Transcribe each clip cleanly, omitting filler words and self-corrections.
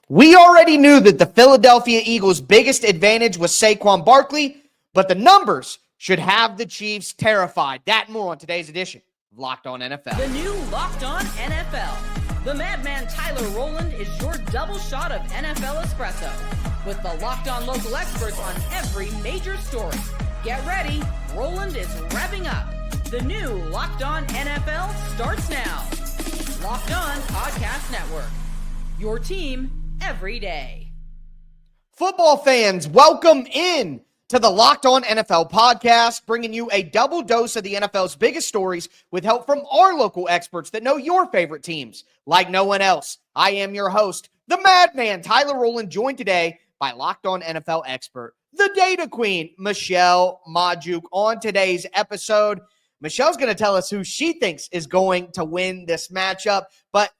We already knew that the Philadelphia Eagles' biggest advantage was Saquon Barkley, but the numbers should have the Chiefs terrified. That and more on today's edition of Locked On NFL. The new Locked On NFL. The madman Tyler Rowland is your double shot of NFL espresso with the Locked On local experts on every major story. Get ready. Rowland is revving up. The new Locked On NFL starts now. Locked On Podcast Network. Your team every day. Football fans, welcome in to the Locked On NFL podcast, bringing you a double dose of the NFL's biggest stories with help from our local experts that know your favorite teams like no one else. I am your host, the madman Tyler Rowland, joined today by Locked On NFL expert, the data queen, Michelle Majuk. On today's episode, Michelle's going to tell us who she thinks is going to win this matchup, but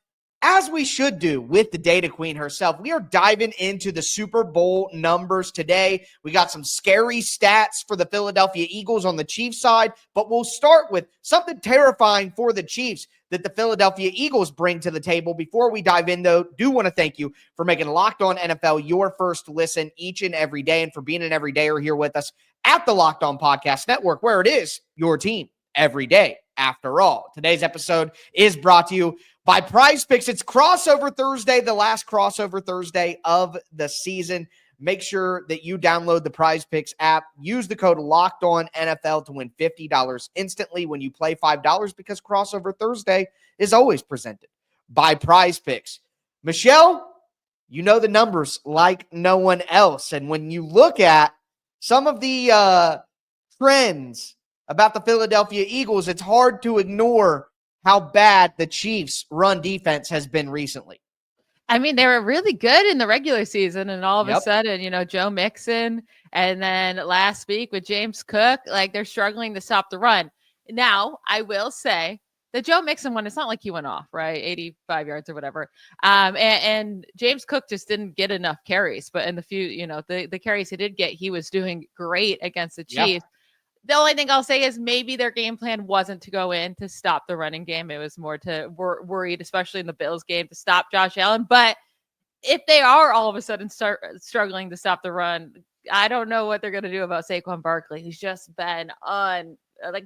as we should do with the data queen herself, we are diving into the Super Bowl numbers today. We got some scary stats for the Philadelphia Eagles on the Chiefs side, but we'll start with something terrifying for the Chiefs that the Philadelphia Eagles bring to the table. Before we dive in, though, do want to thank you for making Locked On NFL your first listen each and every day and for being an everydayer here with us at the Locked On Podcast Network, where it is your team every day. After all, today's episode is brought to you by PrizePicks. It's Crossover Thursday, the last Crossover Thursday of the season. Make sure that you download the PrizePicks app. Use the code LOCKEDONNFL to win $50 instantly when you play $5 because Crossover Thursday is always presented by PrizePicks. Michelle, you know the numbers like no one else. And when you look at some of the trends about the Philadelphia Eagles, it's hard to ignore how bad the Chiefs' run defense has been recently. I mean, they were really good in the regular season, and all of a sudden, Joe Mixon, and then last week with James Cook, like they're struggling to stop the run. Now, I will say the Joe Mixon one, it's not like he went off, right? 85 yards or whatever. And James Cook just didn't get enough carries, but in the few, the carries he did get, he was doing great against the Chiefs. Yep. The only thing I'll say is maybe their game plan wasn't to go in to stop the running game. It was more to worried, especially in the Bills game, to stop Josh Allen. But if they are all of a sudden start struggling to stop the run, I don't know what they're going to do about Saquon Barkley. He's just been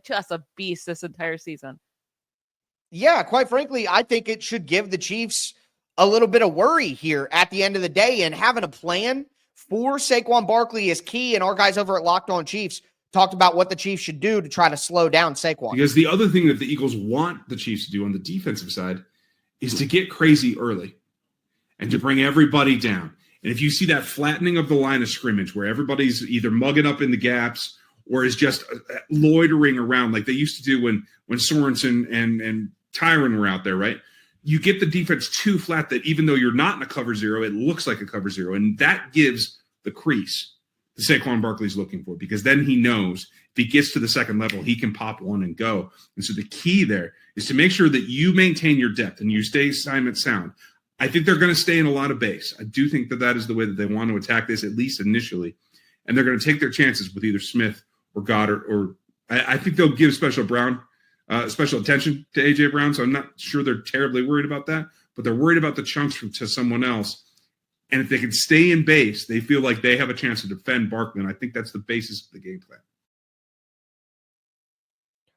just a beast this entire season. Yeah, quite frankly, I think it should give the Chiefs a little bit of worry here at the end of the day, and having a plan for Saquon Barkley is key. And our guys over at Locked On Chiefs talked about what the Chiefs should do to try to slow down Saquon. Because the other thing that the Eagles want the Chiefs to do on the defensive side is to get crazy early and to bring everybody down. And if you see that flattening of the line of scrimmage where everybody's either mugging up in the gaps or is just loitering around like they used to do when Sorensen and Tyron were out there, right? You get the defense too flat that even though you're not in a cover zero, it looks like a cover zero. And that gives the crease the Saquon Barkley's looking for, because then he knows if he gets to the second level, he can pop one and go. And so the key there is to make sure that you maintain your depth and you stay assignment sound. I think they're going to stay in a lot of base. I do think that is the way that they want to attack this, at least initially. And they're going to take their chances with either Smith or Goddard, or I think they'll give special attention to A.J. Brown. So I'm not sure they're terribly worried about that, but they're worried about the chunks to someone else. And if they can stay in base, they feel like they have a chance to defend Barkley. And I think that's the basis of the game plan.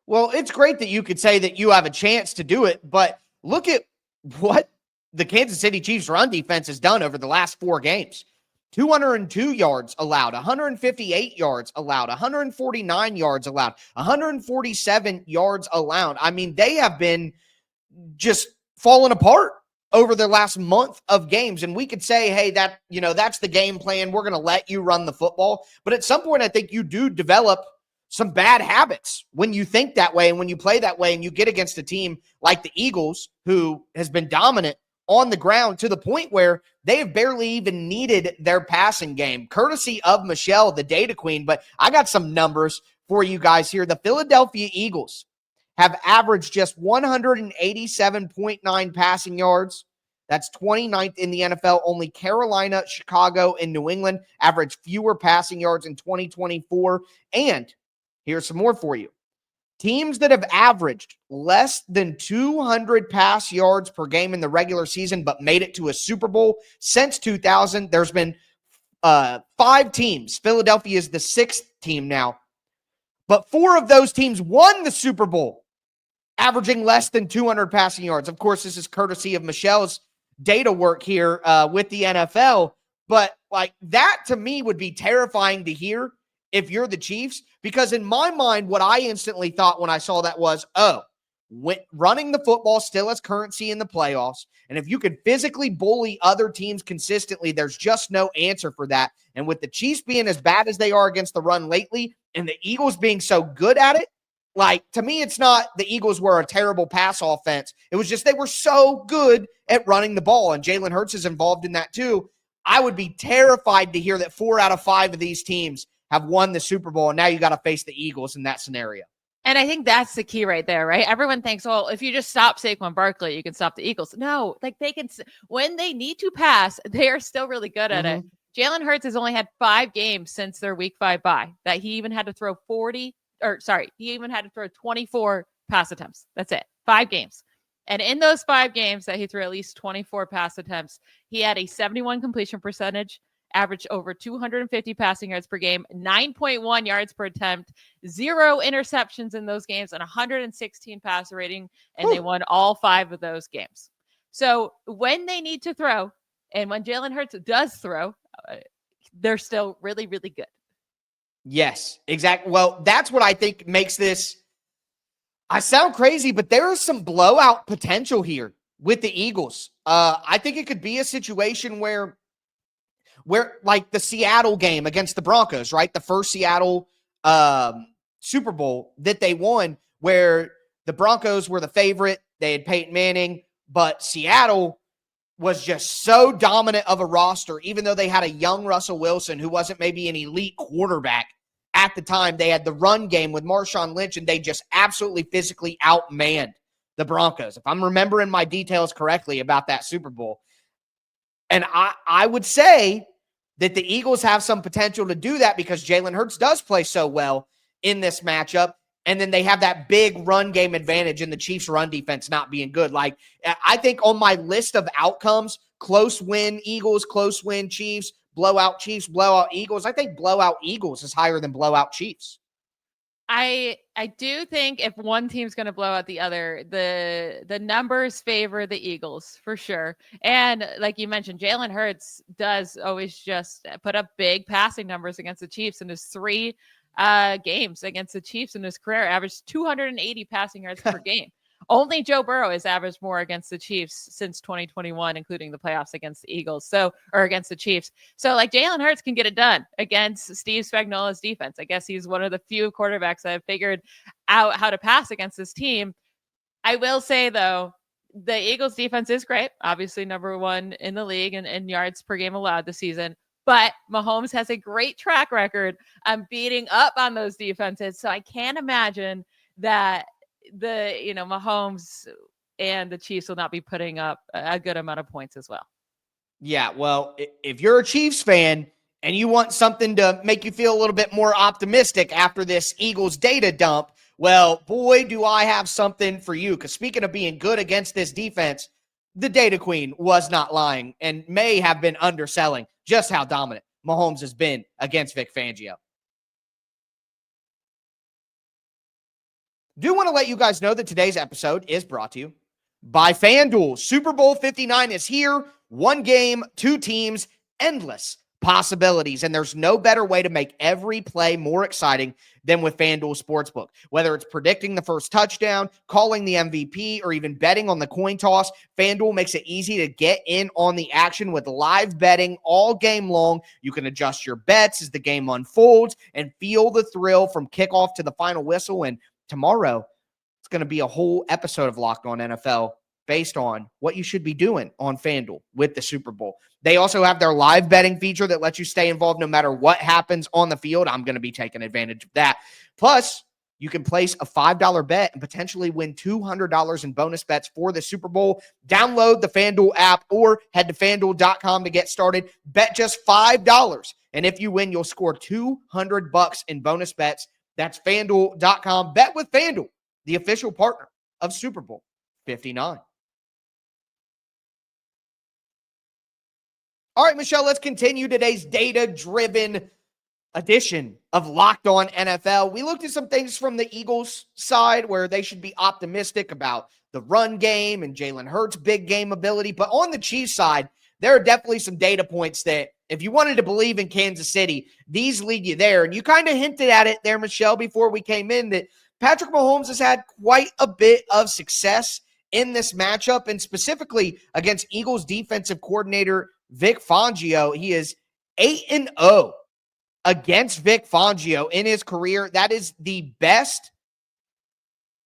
Well, it's great that you could say that you have a chance to do it, but look at what the Kansas City Chiefs run defense has done over the last 4 games. 202 yards allowed, 158 yards allowed, 149 yards allowed, 147 yards allowed. I mean, they have been just falling apart over the last month of games. And we could say, hey, that's the game plan. We're going to let you run the football. But at some point, I think you do develop some bad habits when you think that way and when you play that way and you get against a team like the Eagles, who has been dominant on the ground to the point where they have barely even needed their passing game, courtesy of Michelle, the data queen. But I got some numbers for you guys here. The Philadelphia Eagles have averaged just 187.9 passing yards. That's 29th in the NFL. Only Carolina, Chicago, and New England average fewer passing yards in 2024. And here's some more for you. teams that have averaged less than 200 pass yards per game in the regular season but made it to a Super Bowl since 2000. There's been 5 teams. Philadelphia is the 6th team now. But 4 of those teams won the Super Bowl, averaging less than 200 passing yards. Of course, this is courtesy of Michelle's data work here with the NFL. But like that to me would be terrifying to hear if you're the Chiefs, because in my mind, what I instantly thought when I saw that was, running the football still has currency in the playoffs. And if you can physically bully other teams consistently, there's just no answer for that. And with the Chiefs being as bad as they are against the run lately and the Eagles being so good at it, like, to me, it's not the Eagles were a terrible pass offense. It was just they were so good at running the ball, and Jalen Hurts is involved in that too. I would be terrified to hear that 4 out of 5 of these teams have won the Super Bowl, and now you got to face the Eagles in that scenario. And I think that's the key right there, right? Everyone thinks, well, if you just stop Saquon Barkley, you can stop the Eagles. No, like they can, when they need to pass, they are still really good at it. Jalen Hurts has only had 5 games since their week 5 bye that he even had to throw 24 pass attempts. That's it. 5 games. And in those 5 games that he threw at least 24 pass attempts, he had a 71 completion percentage, averaged over 250 passing yards per game, 9.1 yards per attempt, 0 interceptions in those games, and 116 passer rating. And they won all 5 of those games. So when they need to throw, and when Jalen Hurts does throw, they're still really, really good. Yes, exactly. Well, that's what I think makes this. I sound crazy, but there is some blowout potential here with the Eagles. I think it could be a situation where like the Seattle game against the Broncos, right? The first Seattle Super Bowl that they won, where the Broncos were the favorite. They had Peyton Manning, but Seattle was just so dominant of a roster, even though they had a young Russell Wilson who wasn't maybe an elite quarterback at the time. They had the run game with Marshawn Lynch, and they just absolutely physically outmanned the Broncos, if I'm remembering my details correctly about that Super Bowl. And I would say that the Eagles have some potential to do that because Jalen Hurts does play so well in this matchup. And then they have that big run game advantage in the Chiefs' run defense not being good. Like, I think on my list of outcomes, close win Eagles, close win Chiefs, blowout Chiefs, blowout Eagles, I think blowout Eagles is higher than blowout Chiefs. I do think if one team's going to blow out the other, the numbers favor the Eagles for sure. And like you mentioned, Jalen Hurts does always just put up big passing numbers against the Chiefs in his 3 games against the Chiefs in his career, averaged 280 passing yards per game. Only Joe Burrow has averaged more against the Chiefs since 2021, including the playoffs against the Eagles. Or against the Chiefs. So like Jalen Hurts can get it done against Steve Spagnuolo's defense. I guess he's one of the few quarterbacks that have figured out how to pass against this team. I will say though, the Eagles defense is great. Obviously number 1 in the league in yards per game allowed this season. But Mahomes has a great track record on beating up on those defenses. So I can't imagine that Mahomes and the Chiefs will not be putting up a good amount of points as well. Yeah, well, if you're a Chiefs fan and you want something to make you feel a little bit more optimistic after this Eagles data dump, well, boy, do I have something for you. Because speaking of being good against this defense, the data queen was not lying and may have been underselling just how dominant Mahomes has been against Vic Fangio. Do want to let you guys know that today's episode is brought to you by FanDuel. Super Bowl 59 is here. 1 game, 2 teams, endless possibilities. And there's no better way to make every play more exciting than with FanDuel Sportsbook. Whether it's predicting the first touchdown, calling the MVP, or even betting on the coin toss, FanDuel makes it easy to get in on the action with live betting all game long. You can adjust your bets as the game unfolds and feel the thrill from kickoff to the final whistle. And tomorrow, it's going to be a whole episode of Locked On NFL based on what you should be doing on FanDuel with the Super Bowl. They also have their live betting feature that lets you stay involved no matter what happens on the field. I'm going to be taking advantage of that. Plus, you can place a $5 bet and potentially win $200 in bonus bets for the Super Bowl. Download the FanDuel app or head to FanDuel.com to get started. Bet just $5. And if you win, you'll score $200 in bonus bets. That's FanDuel.com. Bet with FanDuel, the official partner of Super Bowl 59. All right, Michelle, let's continue today's data-driven edition of Locked On NFL. We looked at some things from the Eagles side where they should be optimistic about the run game and Jalen Hurts' big game ability. But on the Chiefs side, there are definitely some data points that if you wanted to believe in Kansas City, these lead you there. And you kind of hinted at it there, Michelle, before we came in, that Patrick Mahomes has had quite a bit of success in this matchup, and specifically against Eagles defensive coordinator Vic Fangio. He is 8-0 against Vic Fangio in his career. That is the best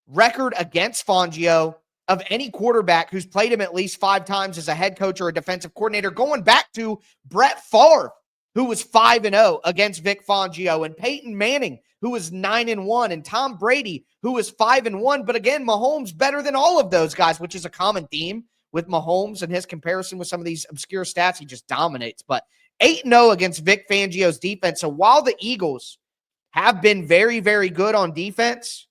record against Fangio of any quarterback who's played him at least 5 times as a head coach or a defensive coordinator, going back to Brett Favre, who was 5-0 against Vic Fangio, and Peyton Manning, who was 9-1, and Tom Brady, who was 5-1. But again, Mahomes better than all of those guys, which is a common theme with Mahomes and his comparison with some of these obscure stats. He just dominates. But 8-0 against Vic Fangio's defense. So while the Eagles have been very, very good on defense,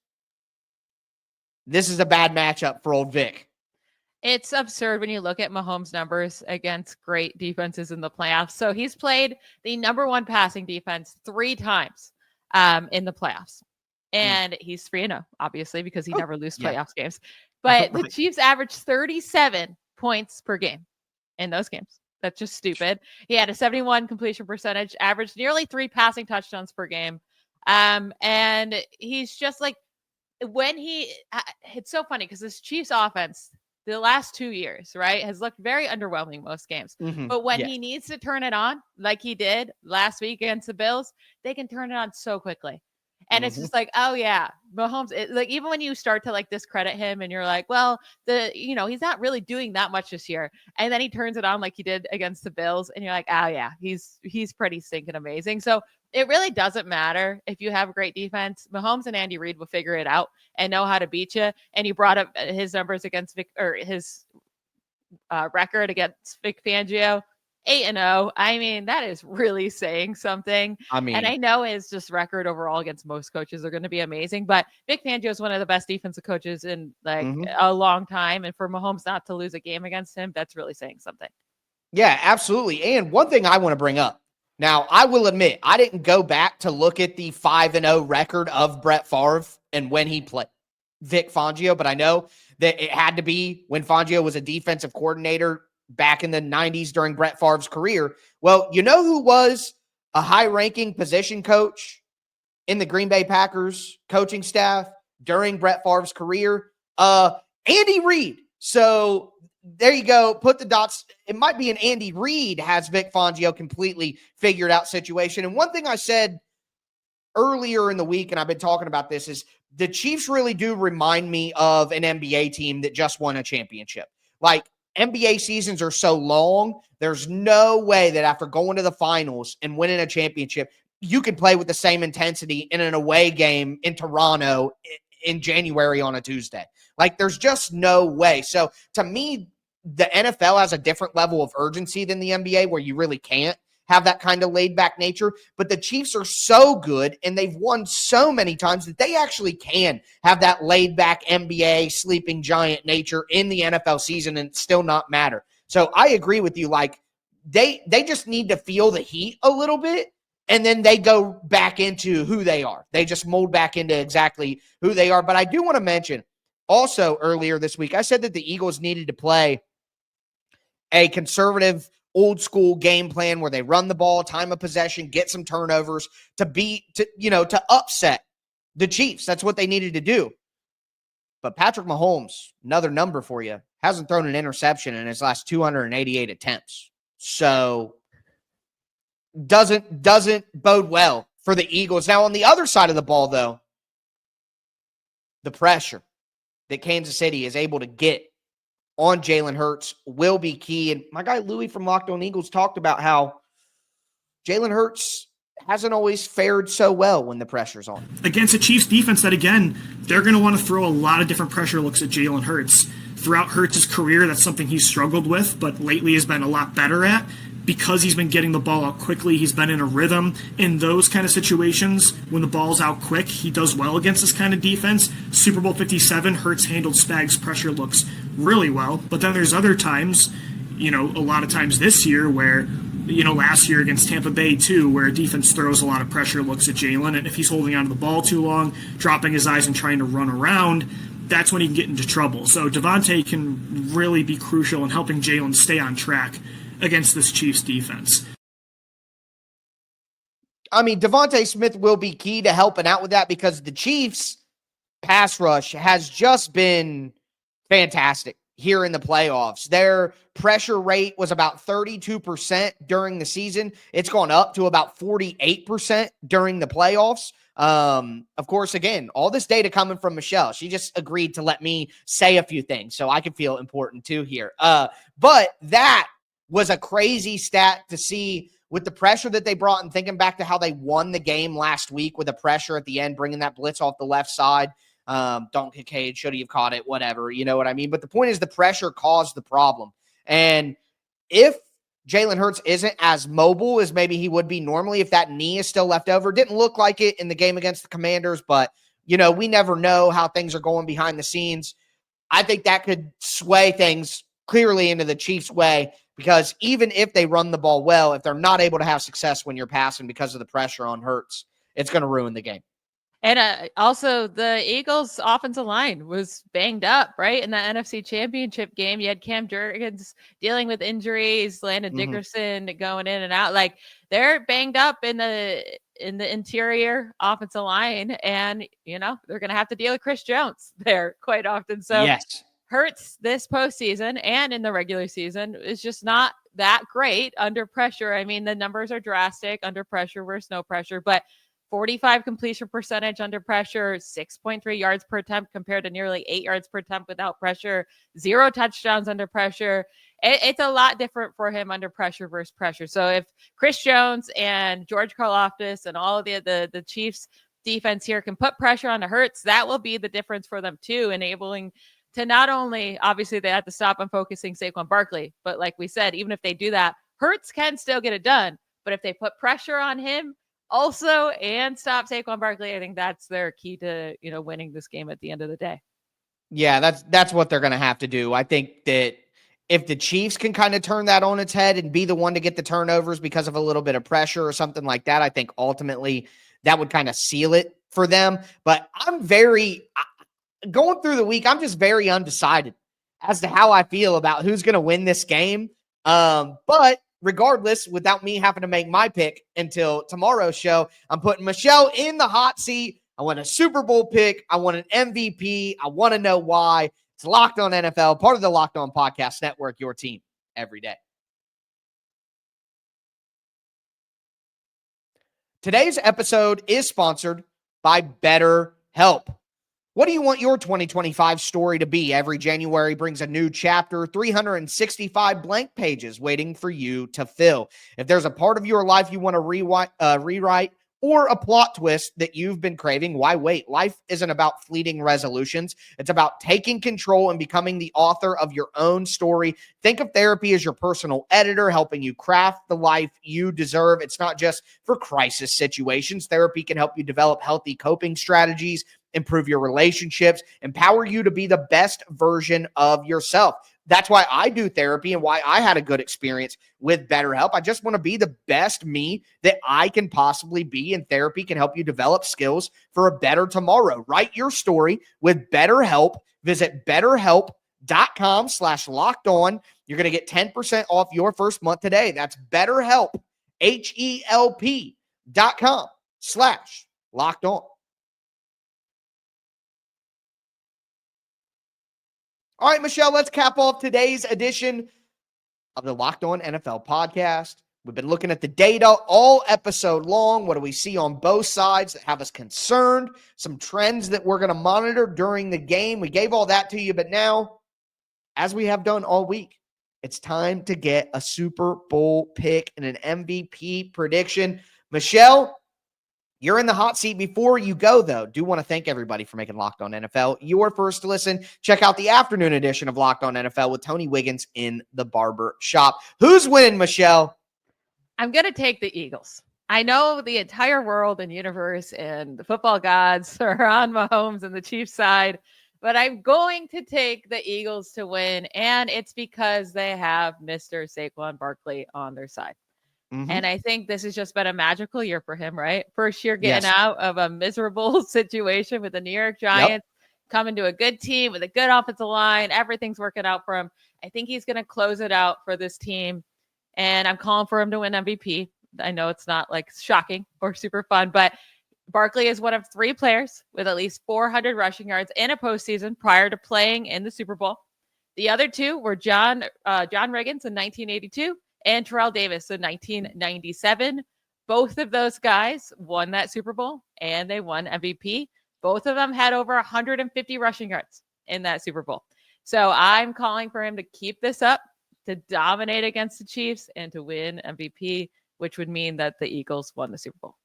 this is a bad matchup for old Vic. It's absurd when you look at Mahomes' numbers against great defenses in the playoffs. So he's played the number 1 passing defense 3 times in the playoffs. And he's 3-0, obviously, because he never loses playoffs games. But the Chiefs averaged 37 points per game in those games. That's just stupid. He had a 71 completion percentage, averaged nearly 3 passing touchdowns per game. And he's just like, it's so funny because this Chiefs offense, the last 2 years, right, has looked very underwhelming most games. But when he needs to turn it on, like he did last week against the Bills, they can turn it on so quickly. And it's just like, oh yeah, Mahomes, like even when you start to like discredit him and you're like, well, he's not really doing that much this year. And then he turns it on like he did against the Bills. And you're like, oh yeah, he's pretty stinking amazing. So it really doesn't matter if you have a great defense. Mahomes and Andy Reid will figure it out and know how to beat you. And he brought up his numbers against his record against Vic Fangio. 8-0. I mean, that is really saying something. And I know his just record overall against most coaches are going to be amazing, but Vic Fangio is one of the best defensive coaches in a long time. And for Mahomes not to lose a game against him, that's really saying something. Yeah, absolutely. And one thing I want to bring up. Now, I will admit, I didn't go back to look at the 5-0 record of Brett Favre and when he played Vic Fangio, but I know that it had to be when Fangio was a defensive coordinator back in the 90s during Brett Favre's career. Well, you know who was a high-ranking position coach in the Green Bay Packers coaching staff during Brett Favre's career? Andy Reid. So there you go. Put the dots. It might be an Andy Reid has Vic Fangio completely figured out situation. And one thing I said earlier in the week, and I've been talking about this, is the Chiefs really do remind me of an NBA team that just won a championship. Like, NBA seasons are so long, there's no way that after going to the finals and winning a championship, you can play with the same intensity in an away game in Toronto in January on a Tuesday. Like, there's just no way. So, to me, the NFL has a different level of urgency than the NBA where you really can't have that kind of laid-back nature. But the Chiefs are so good, and they've won so many times that they actually can have that laid-back NBA sleeping giant nature in the NFL season and still not matter. So I agree with you. Like, they just need to feel the heat a little bit, and then they go back into who they are. They just mold back into exactly who they are. But I do want to mention, also earlier this week, I said that the Eagles needed to play a conservative old school game plan where they run the ball, time of possession, get some turnovers to upset the Chiefs. That's what they needed to do. But Patrick Mahomes, another number for you, hasn't thrown an interception in his last 288 attempts. So doesn't bode well for the Eagles. Now, on the other side of the ball, though, the pressure that Kansas City is able to get on Jalen Hurts will be key. And my guy Louie from Locked On Eagles talked about how Jalen Hurts hasn't always fared so well when the pressure's on. Against a Chiefs defense that, again, they're going to want to throw a lot of different pressure looks at Jalen Hurts. Throughout Hurts' career, that's something he's struggled with, but lately has been a lot better at. because he's been getting the ball out quickly, he's been in a rhythm. In those kind of situations, when the ball's out quick, he does well against this kind of defense. Super Bowl 57, Hurts handled Spags' pressure looks really well. But then there's other times, a lot of times this year where, last year against Tampa Bay too, where a defense throws a lot of pressure looks at Jalen, and if he's holding onto the ball too long, dropping his eyes and trying to run around, that's when he can get into trouble. So Devontae can really be crucial in helping Jalen stay on track against this Chiefs defense. I mean, Devontae Smith will be key to helping out with that because the Chiefs pass rush has just been fantastic here in the playoffs. Their pressure rate was about 32% during the season. It's gone up to about 48% during the playoffs. Of course, again, all this data coming from Michelle. She just agreed to let me say a few things so I can feel important too here. But that was a crazy stat to see with the pressure that they brought, and thinking back to how they won the game last week with the pressure at the end, bringing that blitz off the left side. Don't Kincaid, should he have caught it? Whatever, you know what I mean? But the point is the pressure caused the problem. And if Jalen Hurts isn't as mobile as maybe he would be normally, if that knee is still left over, didn't look like it in the game against the Commanders, but, we never know how things are going behind the scenes. I think that could sway things clearly into the Chiefs' way, because even if they run the ball well, if they're not able to have success when you're passing because of the pressure on Hurts, it's going to ruin the game. And also, the Eagles' offensive line was banged up, right? In the NFC Championship game, you had Cam Jurgens dealing with injuries, Landon Dickerson going in and out. Like, they're banged up in the interior offensive line, and, they're going to have to deal with Chris Jones there quite often. So, yes. Hurts this postseason and in the regular season is just not that great under pressure. I mean, the numbers are drastic under pressure versus no pressure, but 45 completion percentage under pressure, 6.3 yards per attempt compared to nearly 8 yards per attempt without pressure, 0 touchdowns under pressure. It's a lot different for him under pressure versus pressure. So if Chris Jones and George Karlaftis and all of the Chiefs defense here can put pressure on the Hurts, that will be the difference for them too, enabling to not only, obviously, they have to stop on focusing Saquon Barkley, but like we said, even if they do that, Hurts can still get it done. But if they put pressure on him also and stop Saquon Barkley, I think that's their key to, winning this game at the end of the day. Yeah, that's what they're going to have to do. I think that if the Chiefs can kind of turn that on its head and be the one to get the turnovers because of a little bit of pressure or something like that, I think ultimately that would kind of seal it for them. But going through the week, I'm just very undecided as to how I feel about who's going to win this game. But regardless, without me having to make my pick until tomorrow's show, I'm putting Michelle in the hot seat. I want a Super Bowl pick. I want an MVP. I want to know why. It's Locked On NFL, part of the Locked On Podcast Network, your team every day. Today's episode is sponsored by BetterHelp. What do you want your 2025 story to be? Every January brings a new chapter, 365 blank pages waiting for you to fill. If there's a part of your life you want to rewrite or a plot twist that you've been craving, why wait? Life isn't about fleeting resolutions. It's about taking control and becoming the author of your own story. Think of therapy as your personal editor, helping you craft the life you deserve. It's not just for crisis situations. Therapy can help you develop healthy coping strategies, improve your relationships, empower you to be the best version of yourself. That's why I do therapy and why I had a good experience with BetterHelp. I just want to be the best me that I can possibly be, and therapy can help you develop skills for a better tomorrow. Write your story with BetterHelp. Visit BetterHelp.com/lockedon. You're going to get 10% off your first month today. That's BetterHelp, HELP.com/lockedon. All right, Michelle, let's cap off today's edition of the Locked On NFL podcast. We've been looking at the data all episode long. What do we see on both sides that have us concerned? Some trends that we're going to monitor during the game. We gave all that to you, but now, as we have done all week, it's time to get a Super Bowl pick and an MVP prediction. Michelle, you're in the hot seat. Before you go, though, do want to thank everybody for making Locked On NFL your first to listen. Check out the afternoon edition of Locked On NFL with Tony Wiggins in the barber shop. Who's winning, Michelle? I'm going to take the Eagles. I know the entire world and universe and the football gods are on Mahomes and the Chiefs side, but I'm going to take the Eagles to win, and it's because they have Mr. Saquon Barkley on their side. Mm-hmm. And I think this has just been a magical year for him, right? First year getting out of a miserable situation with the New York Giants, coming to a good team with a good offensive line. Everything's working out for him. I think he's going to close it out for this team, and I'm calling for him to win MVP. I know it's not like shocking or super fun, but Barkley is one of 3 players with at least 400 rushing yards in a postseason prior to playing in the Super Bowl. The other 2 were John Riggins in 1982 and Terrell Davis in 1997. Both of those guys won that Super Bowl and they won MVP. Both of them had over 150 rushing yards in that Super Bowl. So I'm calling for him to keep this up, to dominate against the Chiefs, and to win MVP, which would mean that the Eagles won the Super Bowl.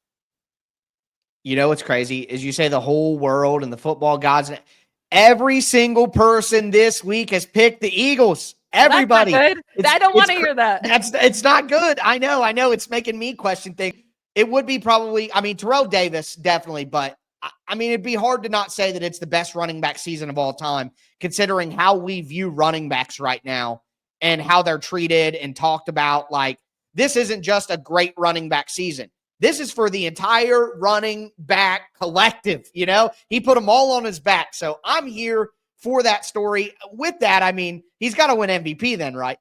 You know what's crazy is you say the whole world and the football gods. Every single person this week has picked the Eagles. Everybody. That's not good. I don't want to hear that. It's not good. I know. It's making me question things. It would be probably, Terrell Davis, definitely, but it'd be hard to not say that it's the best running back season of all time, considering how we view running backs right now and how they're treated and talked about. Like, this isn't just a great running back season. This is for the entire running back collective. He put them all on his back. So I'm here for that story. With that, he's got to win MVP then, right?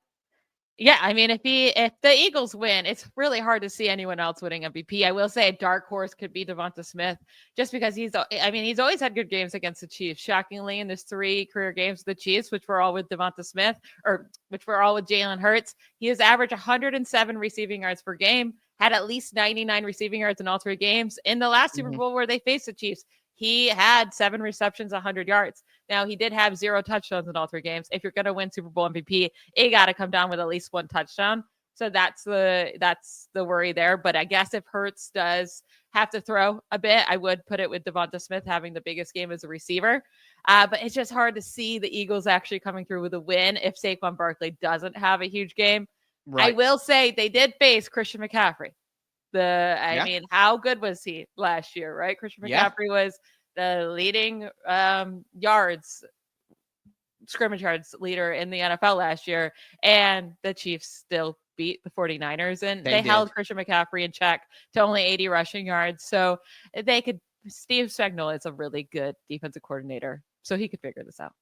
Yeah, if the Eagles win, it's really hard to see anyone else winning MVP. I will say a dark horse could be Devonta Smith, just because he's always had good games against the Chiefs. Shockingly, in his 3 career games with the Chiefs, which were all with Devonta Smith, or which were all with Jalen Hurts, he has averaged 107 receiving yards per game, had at least 99 receiving yards in all 3 games. In the last Super Bowl where they faced the Chiefs, he had 7 receptions, 100 yards. Now, he did have 0 touchdowns in all 3 games. If you're going to win Super Bowl MVP, it got to come down with at least 1 touchdown. So that's the worry there. But I guess if Hurts does have to throw a bit, I would put it with Devonta Smith having the biggest game as a receiver. But it's just hard to see the Eagles actually coming through with a win if Saquon Barkley doesn't have a huge game. Right. I will say they did face Christian McCaffrey. How good was he last year, right? Christian McCaffrey was the leading scrimmage yards leader in the NFL last year, and the Chiefs still beat the 49ers, and they held Christian McCaffrey in check to only 80 rushing yards. So Steve Spagnuolo is a really good defensive coordinator, so he could figure this out.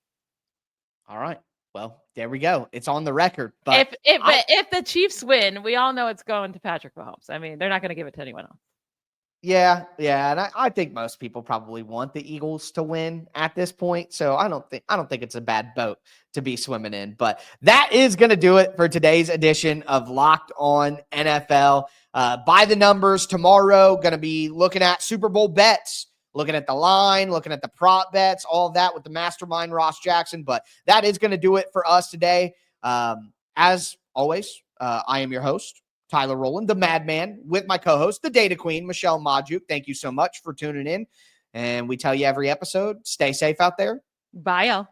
All right. Well, there we go. It's on the record. But if the Chiefs win, we all know it's going to Patrick Mahomes. They're not going to give it to anyone else. Yeah. And I think most people probably want the Eagles to win at this point. So I don't think it's a bad boat to be swimming in. But that is going to do it for today's edition of Locked On NFL. By the numbers tomorrow, going to be looking at Super Bowl bets, looking at the line, looking at the prop bets, all of that with the mastermind, Ross Jackson. But that is going to do it for us today. As always, I am your host, Tyler Rowland, the Madman, with my co-host, the Data Queen, Michelle Majuk. Thank you so much for tuning in. And we tell you every episode, stay safe out there. Bye, y'all.